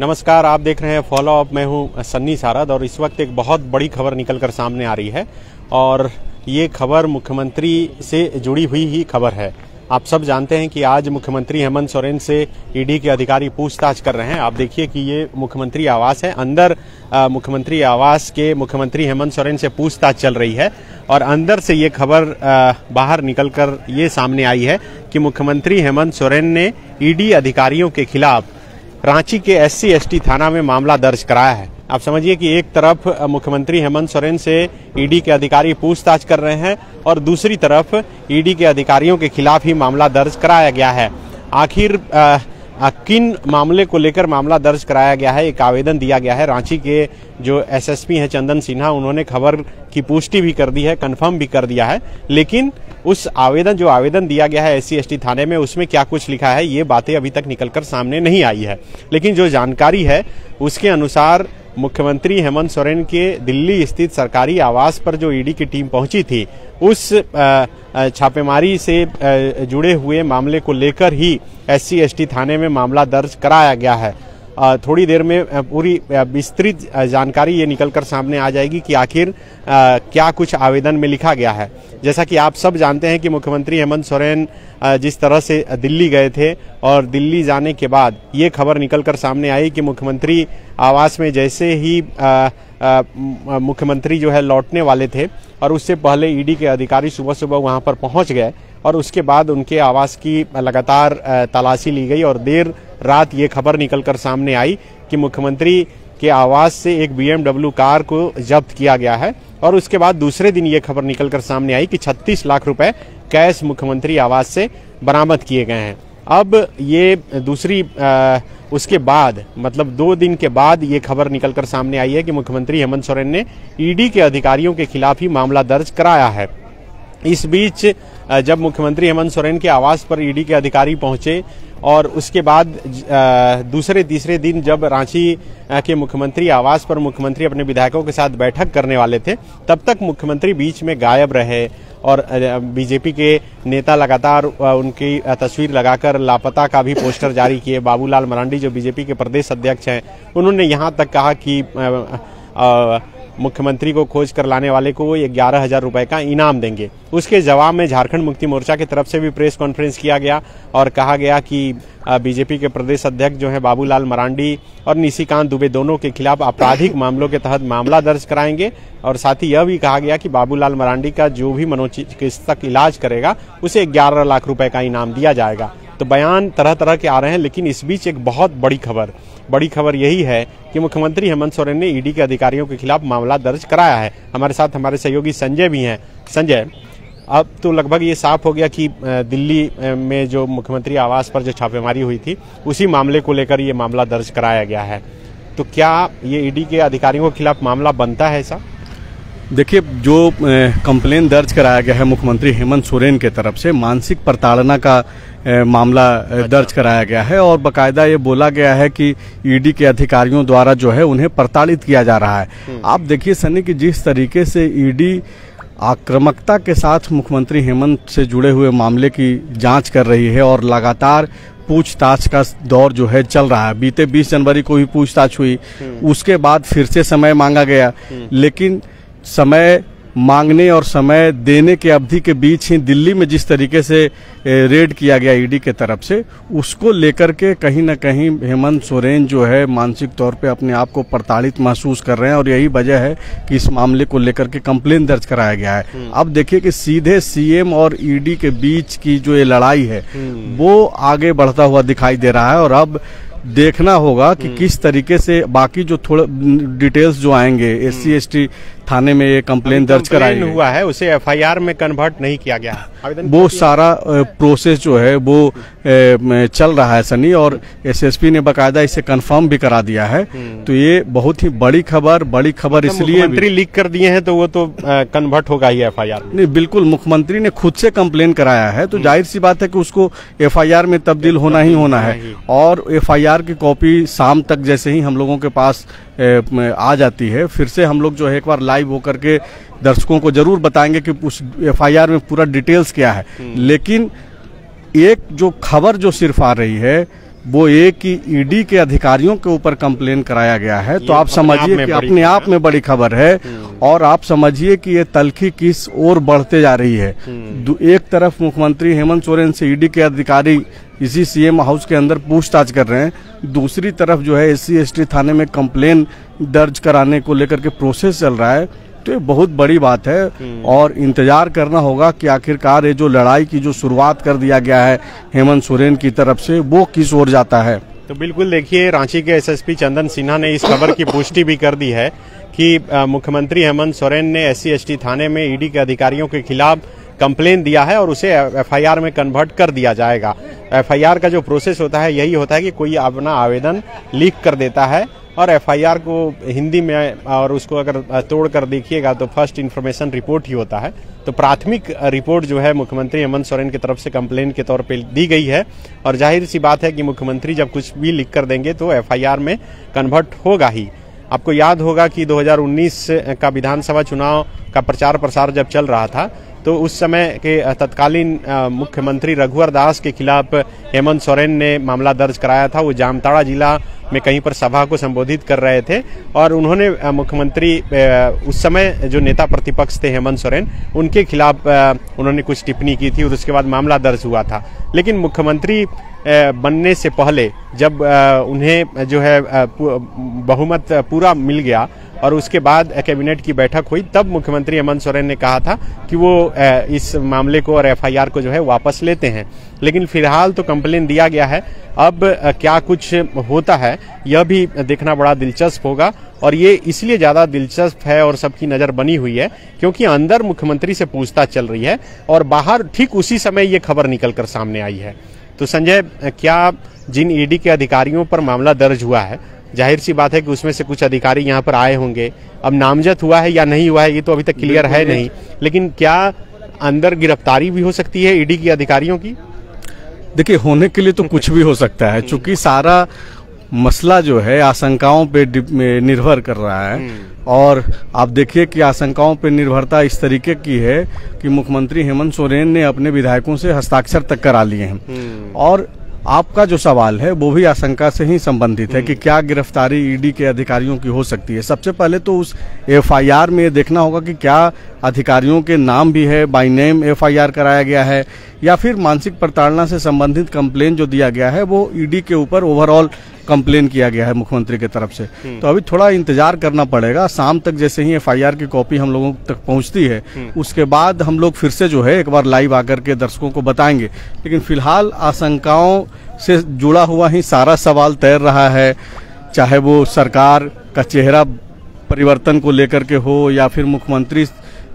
नमस्कार, आप देख रहे हैं फॉलो अप। मैं हूं सन्नी सारद और इस वक्त एक बहुत बड़ी खबर निकलकर सामने आ रही है और ये खबर मुख्यमंत्री से जुड़ी हुई ही खबर है। आप सब जानते हैं कि आज मुख्यमंत्री हेमंत सोरेन से ईडी के अधिकारी पूछताछ कर रहे हैं। आप देखिए कि ये मुख्यमंत्री आवास है, अंदर मुख्यमंत्री आवास के मुख्यमंत्री हेमंत सोरेन से पूछताछ चल रही है और अंदर से ये खबर बाहर निकलकर ये सामने आई है कि मुख्यमंत्री हेमंत सोरेन ने ईडी अधिकारियों के खिलाफ रांची के SC/ST थाना में मामला दर्ज कराया है। आप समझिए कि एक तरफ मुख्यमंत्री हेमंत सोरेन से ईडी के अधिकारी पूछताछ कर रहे हैं और दूसरी तरफ ईडी के अधिकारियों के खिलाफ ही मामला दर्ज कराया गया है। आखिर किन मामले को लेकर मामला दर्ज कराया गया है, एक आवेदन दिया गया है। रांची के जो SSP हैं चंदन सिन्हा, उन्होंने खबर की पुष्टि भी कर दी है, कंफर्म भी कर दिया है। लेकिन उस जो आवेदन दिया गया है SC/ST थाने में, उसमें क्या कुछ लिखा है ये बातें अभी तक निकलकर सामने नहीं आई है। लेकिन जो जानकारी है उसके अनुसार मुख्यमंत्री हेमंत सोरेन के दिल्ली स्थित सरकारी आवास पर जो ईडी की टीम पहुंची थी, उस छापेमारी से जुड़े हुए मामले को लेकर ही SC/ST थाने में मामला दर्ज कराया गया है। थोड़ी देर में पूरी विस्तृत जानकारी ये निकलकर सामने आ जाएगी कि आखिर क्या कुछ आवेदन में लिखा गया है। जैसा कि आप सब जानते हैं कि मुख्यमंत्री हेमंत सोरेन जिस तरह से दिल्ली गए थे और दिल्ली जाने के बाद ये खबर निकलकर सामने आई कि मुख्यमंत्री आवास में जैसे ही मुख्यमंत्री जो है लौटने वाले थे और उससे पहले ईडी के अधिकारी सुबह सुबह वहां पर पहुंच गए और उसके बाद उनके आवास की लगातार तलाशी ली गई और देर रात ये खबर निकलकर सामने आई कि मुख्यमंत्री के आवास से एक BMW कार को जब्त किया गया है। और उसके बाद दूसरे दिन ये खबर निकलकर सामने आई कि 36 लाख रुपए कैश मुख्यमंत्री आवास से बरामद किए गए हैं। अब ये उसके बाद मतलब 2 दिन के बाद ये खबर निकलकर सामने आई है कि मुख्यमंत्री हेमंत सोरेन ने ईडी के अधिकारियों के खिलाफ ही मामला दर्ज कराया है। इस बीच जब मुख्यमंत्री हेमंत सोरेन के आवास पर ईडी के अधिकारी पहुंचे और उसके बाद दूसरे तीसरे दिन जब रांची के मुख्यमंत्री आवास पर मुख्यमंत्री अपने विधायकों के साथ बैठक करने वाले थे, तब तक मुख्यमंत्री बीच में गायब रहे और बीजेपी के नेता लगातार उनकी तस्वीर लगाकर लापता का भी पोस्टर जारी किए। बाबूलाल मरांडी जो बीजेपी के प्रदेश अध्यक्ष हैं, उन्होंने यहां तक कहा कि मुख्यमंत्री को खोज कर लाने वाले को वो 11,000 रुपए का इनाम देंगे। उसके जवाब में झारखंड मुक्ति मोर्चा की तरफ से भी प्रेस कॉन्फ्रेंस किया गया और कहा गया कि बीजेपी के प्रदेश अध्यक्ष जो है बाबूलाल मरांडी और निशिकांत दुबे दोनों के खिलाफ आपराधिक मामलों के तहत मामला दर्ज कराएंगे। और साथ ही यह भी कहा गया कि बाबूलाल मरांडी का जो भी मनोचिकित्सक इलाज करेगा उसे 11 लाख रुपए का इनाम दिया जाएगा। तो बयान तरह तरह के आ रहे हैं, लेकिन इस बीच एक बहुत बड़ी खबर यही है कि मुख्यमंत्री हेमंत सोरेन ने ईडी के अधिकारियों के खिलाफ मामला दर्ज कराया है। हमारे साथ हमारे सहयोगी संजय भी हैं। संजय, अब तो लगभग ये साफ हो गया कि दिल्ली में जो मुख्यमंत्री आवास पर जो छापेमारी हुई थी उसी मामले को लेकर ये मामला दर्ज कराया गया है। तो क्या ये ईडी के अधिकारियों के खिलाफ मामला बनता है ऐसा? देखिए, जो कंप्लेन दर्ज कराया गया है मुख्यमंत्री हेमंत सोरेन के तरफ से, मानसिक प्रताड़ना का मामला दर्ज कराया गया है और बकायदा ये बोला गया है कि ईडी के अधिकारियों द्वारा जो है उन्हें प्रताड़ित किया जा रहा है। आप देखिए सन्नी कि जिस तरीके से ईडी आक्रामकता के साथ मुख्यमंत्री हेमंत से जुड़े हुए मामले की जांच कर रही है और लगातार पूछताछ का दौर जो है चल रहा है। बीते 20 जनवरी को ही पूछताछ हुई, उसके बाद फिर से समय मांगा गया, लेकिन समय मांगने और समय देने के अवधि के बीच ही दिल्ली में जिस तरीके से रेड किया गया ईडी के तरफ से, उसको लेकर के कहीं न कहीं हेमंत सोरेन जो है मानसिक तौर पे अपने आप को प्रताड़ित महसूस कर रहे हैं और यही वजह है कि इस मामले को लेकर के कंप्लेन दर्ज कराया गया है। अब देखिए कि सीधे CM और ईडी के बीच की जो ये लड़ाई है वो आगे बढ़ता हुआ दिखाई दे रहा है और अब देखना होगा कि किस तरीके से बाकी जो थोड़ा डिटेल्स जो आएंगे SC/ST थाने में ये कंप्लेन दर्ज कराई हुआ है उसे FIR में कन्वर्ट नहीं किया गया। वो सारा प्रोसेस जो है वो चल रहा है सनी, और SSP ने बकायदा इसे कंफर्म भी करा दिया है। तो ये बहुत ही बड़ी खबर इसलिए मुख्यमंत्री लीक कर दिए हैं तो वो तो कन्वर्ट होगा ही FIR। नहीं, बिल्कुल, मुख्यमंत्री ने खुद से कंप्लेन कराया है तो जाहिर सी बात है कि उसको FIR में तब्दील होना ही होना है। और FIR की कॉपी शाम तक जैसे ही हम लोगों के पास आ जाती है, फिर से हम लोग जो है एक बार लाइव होकर के दर्शकों को जरूर बताएंगे कि उस FIR में पूरा डिटेल्स क्या है। लेकिन एक जो खबर जो सिर्फ आ रही है वो ये कि ईडी के अधिकारियों के ऊपर कंप्लेन कराया गया है, तो आप समझिए कि अपने आप में बड़ी खबर है। और आप समझिए कि ये तल्खी किस ओर बढ़ते जा रही है। एक तरफ मुख्यमंत्री हेमंत सोरेन से ईडी के अधिकारी इसी सीएम हाउस के अंदर पूछताछ कर रहे हैं, दूसरी तरफ जो है SC/ST थाने में कंप्लेन दर्ज कराने को लेकर के प्रोसेस चल रहा है। तो ये बहुत बड़ी बात है और इंतजार करना होगा कि आखिरकार ये जो लड़ाई की जो शुरुआत कर दिया गया है हेमंत सोरेन की तरफ से, वो किस ओर जाता है। तो बिल्कुल देखिए, रांची के SSP चंदन सिन्हा ने इस खबर की पुष्टि भी कर दी है कि मुख्यमंत्री हेमंत सोरेन ने SC/ST थाने में ईडी के अधिकारियों के खिलाफ कंप्लेन दिया है और उसे FIR में कन्वर्ट कर दिया जाएगा। FIR का जो प्रोसेस होता है यही होता है कि कोई अपना आवेदन लीक कर देता है और FIR को हिंदी में, और उसको अगर तोड़ कर देखिएगा तो फर्स्ट इन्फॉर्मेशन रिपोर्ट ही होता है। तो प्राथमिक रिपोर्ट जो है मुख्यमंत्री हेमंत सोरेन की तरफ से कंप्लेन के तौर पे दी गई है और जाहिर सी बात है कि मुख्यमंत्री जब कुछ भी लिख कर देंगे तो FIR में कन्वर्ट होगा ही। आपको याद होगा कि 2019 का विधानसभा चुनाव का प्रचार प्रसार जब चल रहा था तो उस समय के तत्कालीन मुख्यमंत्री रघुवर दास के खिलाफ हेमंत सोरेन ने मामला दर्ज कराया था। वो जामताड़ा जिला में कहीं पर सभा को संबोधित कर रहे थे और उन्होंने मुख्यमंत्री, उस समय जो नेता प्रतिपक्ष थे हेमंत सोरेन, उनके खिलाफ उन्होंने कुछ टिप्पणी की थी और उसके बाद मामला दर्ज हुआ था। लेकिन मुख्यमंत्री बनने से पहले जब उन्हें जो है बहुमत पूरा मिल गया और उसके बाद कैबिनेट की बैठक हुई, तब मुख्यमंत्री हेमंत सोरेन ने कहा था कि वो इस मामले को और FIR को जो है वापस लेते हैं। लेकिन फिलहाल तो कंप्लेन दिया गया है। अब क्या कुछ होता है यह भी देखना बड़ा दिलचस्प होगा और ये इसलिए ज्यादा दिलचस्प है और सबकी नजर बनी हुई है क्योंकि अंदर मुख्यमंत्री से पूछताछ चल रही है और बाहर ठीक उसी समय ये खबर निकलकर सामने आई है। तो संजय, क्या जिन ईडी के अधिकारियों पर मामला दर्ज हुआ है, जाहिर सी बात है कि उसमें से कुछ अधिकारी यहाँ पर आए होंगे। अब नामजद हुआ है या नहीं हुआ है ये तो अभी तक क्लियर है नहीं, लेकिन क्या अंदर गिरफ्तारी भी हो सकती है ईडी के अधिकारियों की? देखिए, होने के लिए तो कुछ भी हो सकता है, क्योंकि सारा मसला जो है आशंकाओं पे निर्भर कर रहा है। और आप देखिए कि आशंकाओं पे निर्भरता इस तरीके की है कि मुख्यमंत्री हेमंत सोरेन ने अपने विधायकों से हस्ताक्षर तक करा लिए हैं। और आपका जो सवाल है वो भी आशंका से ही संबंधित है कि क्या गिरफ्तारी ईडी के अधिकारियों की हो सकती है। सबसे पहले तो उस FIR में देखना होगा कि क्या अधिकारियों के नाम भी है, बाय नेम FIR कराया गया है, या फिर मानसिक प्रताड़ना से संबंधित कंप्लेन जो दिया गया है वो ईडी के ऊपर ओवरऑल कंप्लेन किया गया है मुख्यमंत्री की तरफ से। तो अभी थोड़ा इंतजार करना पड़ेगा। शाम तक जैसे ही FIR की कॉपी हम लोगों तक पहुंचती है उसके बाद हम लोग फिर से जो है एक बार लाइव आकर के दर्शकों को बताएंगे। लेकिन फिलहाल आशंकाओं से जुड़ा हुआ ही सारा सवाल तैर रहा है, चाहे वो सरकार का चेहरा परिवर्तन को लेकर के हो या फिर मुख्यमंत्री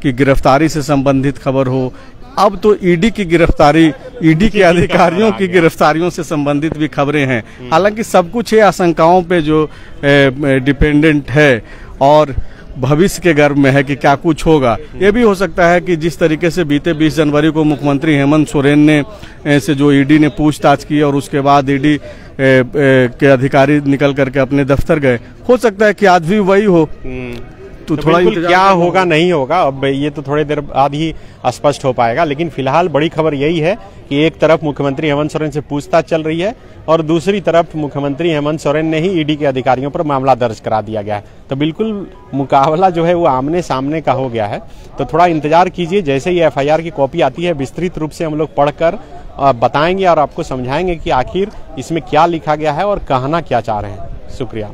की गिरफ्तारी से संबंधित खबर हो। अब तो ईडी की गिरफ्तारी, ईडी के अधिकारियों की गिरफ्तारियों से संबंधित भी खबरें हैं। हालांकि सब कुछ ये आशंकाओं पे जो डिपेंडेंट है और भविष्य के गर्भ में है कि क्या कुछ होगा। ये भी हो सकता है कि जिस तरीके से बीते 20 जनवरी को मुख्यमंत्री हेमंत सोरेन ने से जो ईडी ने पूछताछ की और उसके बाद ईडी के अधिकारी निकल करके अपने दफ्तर गए, हो सकता है कि आज भी वही हो। तो थोड़ा क्या होगा नहीं होगा अब ये तो थोड़ी देर बाद ही स्पष्ट हो पाएगा। लेकिन फिलहाल बड़ी खबर यही है कि एक तरफ मुख्यमंत्री हेमंत सोरेन से पूछताछ चल रही है और दूसरी तरफ मुख्यमंत्री हेमंत सोरेन ने ही ईडी के अधिकारियों पर मामला दर्ज करा दिया गया है। तो बिल्कुल मुकाबला जो है वो आमने सामने का हो गया है। तो थोड़ा इंतजार कीजिए, जैसे ही FIR की कॉपी आती है विस्तृत रूप से हम लोग पढ़कर बताएंगे और आपको समझाएंगे कि आखिर इसमें क्या लिखा गया है और कहना क्या चाह रहे हैं। शुक्रिया।